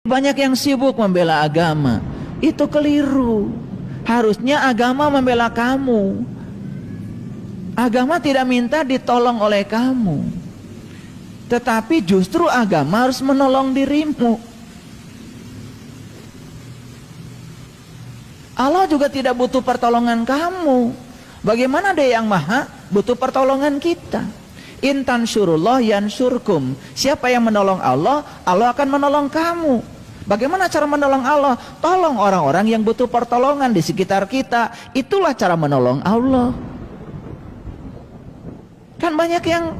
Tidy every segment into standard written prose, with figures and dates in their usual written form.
Banyak yang sibuk membela agama. Itu keliru. Harusnya agama membela kamu. Agama tidak minta ditolong oleh kamu, tetapi justru agama harus menolong dirimu. Allah juga tidak butuh pertolongan kamu. Bagaimana Dia yang maha butuh pertolongan kita? In tansurullah yansurkum. Siapa yang menolong Allah, Allah akan menolong kamu. Bagaimana cara menolong Allah? Tolong orang-orang yang butuh pertolongan di sekitar kita. Itulah cara menolong Allah. Kan banyak yang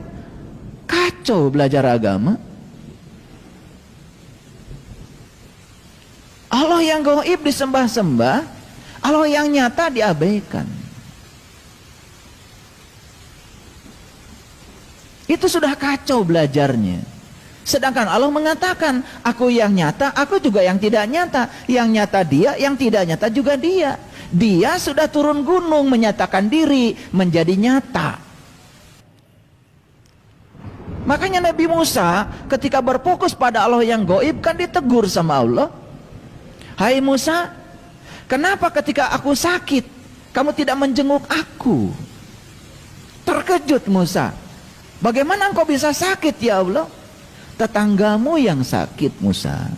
kacau belajar agama. Allah yang gaib disembah-sembah, Allah yang nyata diabaikan. Itu sudah kacau belajarnya. Sedangkan Allah mengatakan, aku yang nyata, aku juga yang tidak nyata. Yang nyata Dia, yang tidak nyata juga Dia. Dia sudah turun gunung menyatakan diri menjadi nyata. Makanya Nabi Musa ketika berfokus pada Allah yang gaib kan ditegur sama Allah. Hai Musa, kenapa ketika aku sakit kamu tidak menjenguk aku? Terkejut Musa. Bagaimana engkau bisa sakit ya Allah? Tetanggamu yang sakit Musa.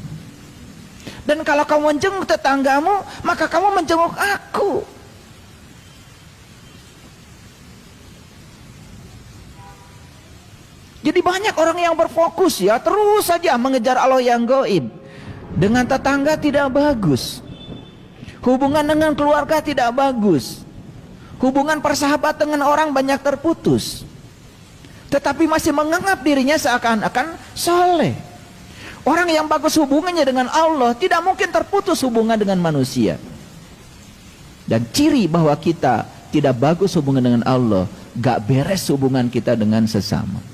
Dan kalau kamu menjenguk tetanggamu, maka kamu menjenguk aku. Jadi banyak orang yang berfokus ya, terus saja mengejar Allah yang gaib. Dengan tetangga tidak bagus. Hubungan dengan keluarga tidak bagus. Hubungan persahabatan dengan orang banyak terputus. Tetapi masih menganggap dirinya seakan-akan soleh. Orang yang bagus hubungannya dengan Allah tidak mungkin terputus hubungan dengan manusia. Dan ciri bahwa kita tidak bagus hubungan dengan Allah, gak beres hubungan kita dengan sesama.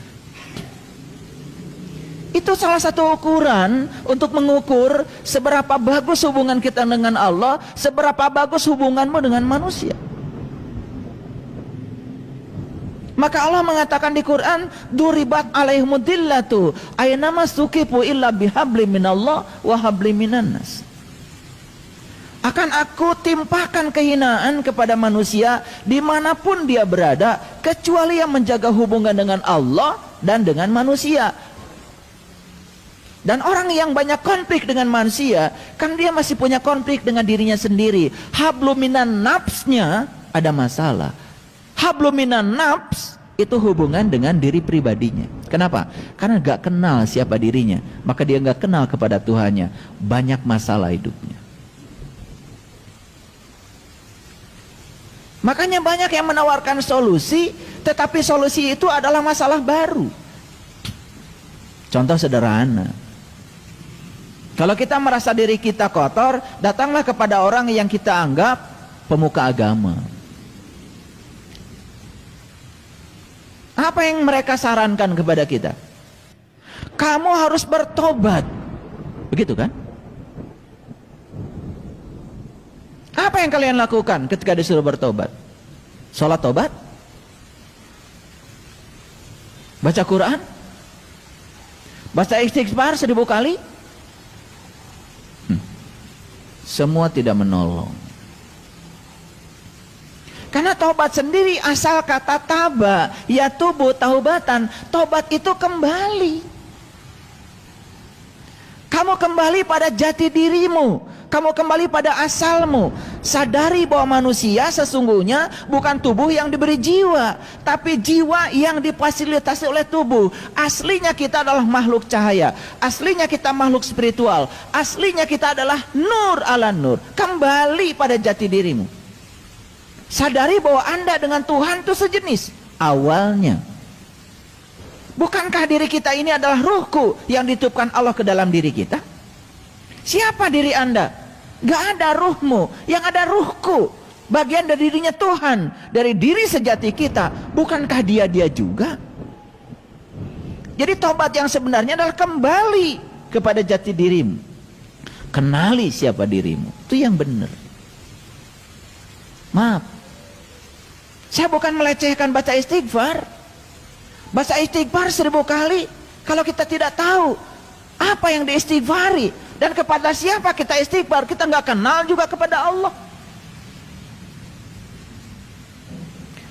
Itu salah satu ukuran untuk mengukur seberapa bagus hubungan kita dengan Allah, seberapa bagus hubunganmu dengan manusia. Maka Allah mengatakan di Quran, duribat alaihimudillatu aynama suqifu illa bihablim minallah wa hablim minannas. Akan aku timpakan kehinaan kepada manusia dimanapun dia berada, kecuali yang menjaga hubungan dengan Allah dan dengan manusia. Dan orang yang banyak konflik dengan manusia, kan dia masih punya konflik dengan dirinya sendiri. Habluminan nafsnya ada masalah. Habluminan nafs itu hubungan dengan diri pribadinya. Kenapa? Karena gak kenal siapa dirinya, maka dia gak kenal kepada Tuhannya. Banyak masalah hidupnya. Makanya banyak yang menawarkan solusi, tetapi solusi itu adalah masalah baru. Contoh sederhana. Kalau kita merasa diri kita kotor, datanglah kepada orang yang kita anggap pemuka agama. Apa yang mereka sarankan kepada kita? Kamu harus bertobat. Begitu kan? Apa yang kalian lakukan ketika disuruh bertobat? Sholat tobat? Baca Quran? Baca istighfar 1000 kali? Semua tidak menolong. Karena tobat sendiri asal kata taba, ya tubuh taubatan. Tobat itu kembali. Kamu kembali pada jati dirimu. Kamu kembali pada asalmu. Sadari bahwa manusia sesungguhnya bukan tubuh yang diberi jiwa, tapi jiwa yang difasilitasi oleh tubuh. Aslinya kita adalah makhluk cahaya. Aslinya kita makhluk spiritual. Aslinya kita adalah nur ala nur. Kembali pada jati dirimu. Sadari bahwa Anda dengan Tuhan itu sejenis awalnya. Bukankah diri kita ini adalah ruhku yang dititipkan Allah ke dalam diri kita? Siapa diri Anda? Gak ada ruhmu, yang ada ruhku. Bagian dari dirinya Tuhan, dari diri sejati kita. Bukankah dia juga? Jadi tobat yang sebenarnya adalah kembali kepada jati dirimu. Kenali siapa dirimu, itu yang benar. Maaf, saya bukan melecehkan baca istighfar. Baca istighfar 1000 kali. Kalau kita tidak tahu apa yang diistighfari, Dan kepada siapa kita istighfar? Kita nggak kenal juga kepada Allah.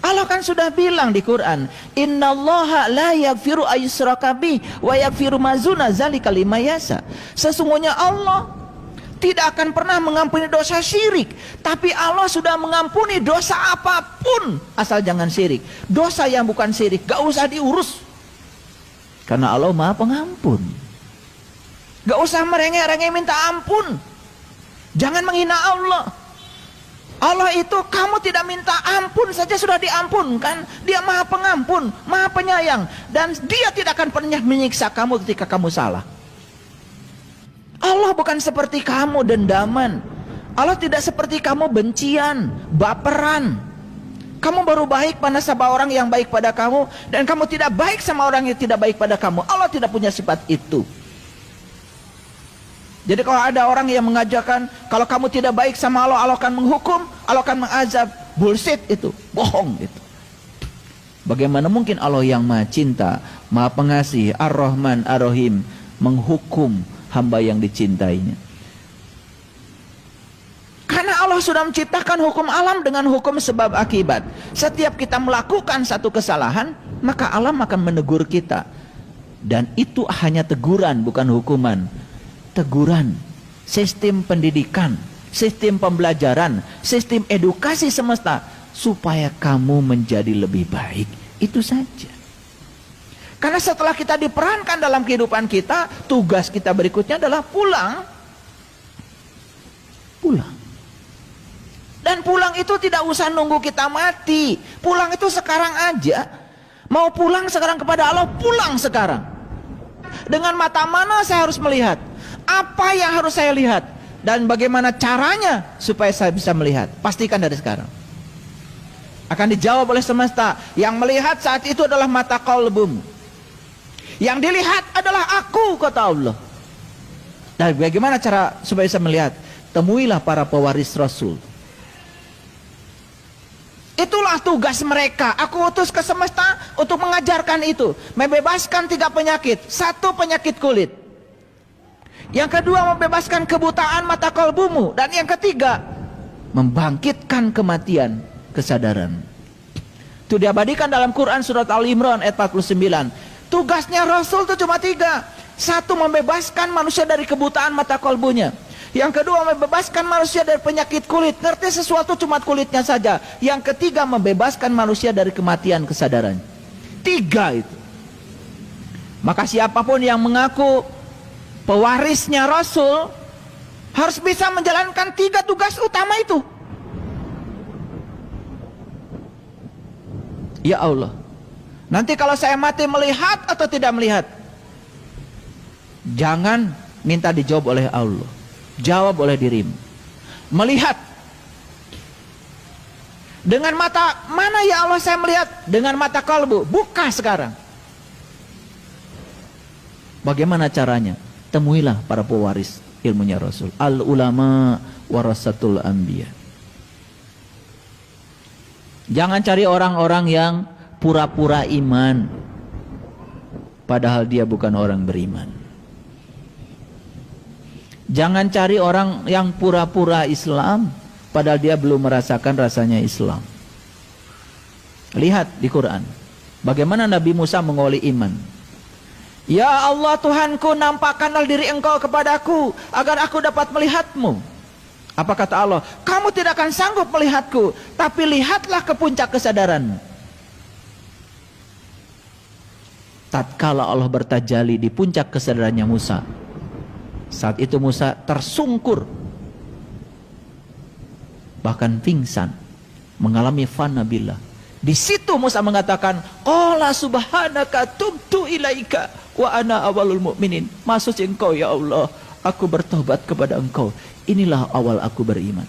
Allah kan sudah bilang di Quran, innallaha la yaghfiru ayyushraka bih wa yaghfiru ma duna dzalika liman yasha. Sesungguhnya Allah tidak akan pernah mengampuni dosa syirik, tapi Allah sudah mengampuni dosa apapun asal jangan syirik. Dosa yang bukan syirik gak usah diurus, karena Allah Maha Pengampun. Gak usah merengek-rengek minta ampun. Jangan menghina Allah. Allah itu kamu tidak minta ampun saja sudah diampunkan. Dia Maha Pengampun, Maha Penyayang, dan Dia tidak akan pernah menyiksa kamu ketika kamu salah. Allah bukan seperti kamu dendaman. Allah tidak seperti kamu bencian, baperan. Kamu baru baik pada sama orang yang baik pada kamu, dan kamu tidak baik sama orang yang tidak baik pada kamu. Allah tidak punya sifat itu. Jadi kalau ada orang yang mengajarkan kalau kamu tidak baik sama Allah, Allah akan menghukum, Allah akan mengazab, bullshit itu, bohong itu. Bagaimana mungkin Allah yang Maha Cinta, Maha Pengasih, Ar-Rahman, Ar-Rahim menghukum hamba yang dicintainya? Karena Allah sudah menciptakan hukum alam dengan hukum sebab akibat. Setiap kita melakukan satu kesalahan, maka alam akan menegur kita. Dan itu hanya teguran, bukan hukuman. Teguran, sistem pendidikan, sistem pembelajaran, sistem edukasi semesta, supaya kamu menjadi lebih baik. Itu saja. Karena setelah kita diperankan dalam kehidupan kita, tugas kita berikutnya adalah pulang. Pulang. Dan pulang itu tidak usah nunggu kita mati. Pulang itu sekarang aja. Mau pulang sekarang kepada Allah, pulang sekarang. Dengan mata mana saya harus melihat? Apa yang harus saya lihat? Dan bagaimana caranya supaya saya bisa melihat? Pastikan dari sekarang. Akan dijawab oleh semesta. Yang melihat saat itu adalah mata qalbumu. Yang dilihat adalah aku, kata Allah. Dan bagaimana cara supaya bisa melihat? Temuilah para pewaris Rasul. Itulah tugas mereka. Aku utus ke semesta untuk mengajarkan itu. Membebaskan 3 penyakit. 1 penyakit kulit. Yang kedua, membebaskan kebutaan mata kalbumu. Dan yang ketiga, membangkitkan kematian kesadaran. Itu diabadikan dalam Quran surat Al-Imran ayat 49. Tugasnya Rasul itu cuma 3. 1, membebaskan manusia dari kebutaan mata kalbunya. Yang kedua, membebaskan manusia dari penyakit kulit. Ngerti sesuatu cuma kulitnya saja. Yang ketiga, membebaskan manusia dari kematian kesadaran. 3 itu. Maka siapapun yang mengaku pewarisnya Rasul harus bisa menjalankan 3 tugas utama itu. Ya Allah, nanti kalau saya mati melihat atau tidak melihat? Jangan minta dijawab oleh Allah, jawab oleh dirimu. Melihat. Dengan mata mana ya Allah saya melihat? Dengan mata kalbu. Buka sekarang. Bagaimana caranya? Temuilah para pewaris ilmunya Rasul. Al-ulama warasatul anbiya. Jangan cari orang-orang yang pura-pura iman, padahal dia bukan orang beriman. Jangan cari orang yang pura-pura Islam, padahal dia belum merasakan rasanya Islam. Lihat di Quran, bagaimana Nabi Musa mengoli iman. Ya Allah Tuhanku, nampakkanlah diri Engkau kepadaku agar aku dapat melihatmu. Apa kata Allah? Kamu tidak akan sanggup melihatku, tapi lihatlah ke puncak kesadaranmu. Tatkala Allah bertajalli di puncak kesadarannya Musa, saat itu Musa tersungkur, bahkan pingsan, mengalami fana billah. Di situ Musa mengatakan, qala subhanaka tubtu ilaika wa ana awalul mu'minin. Maksud Engkau ya Allah, aku bertobat kepada Engkau. Inilah awal aku beriman.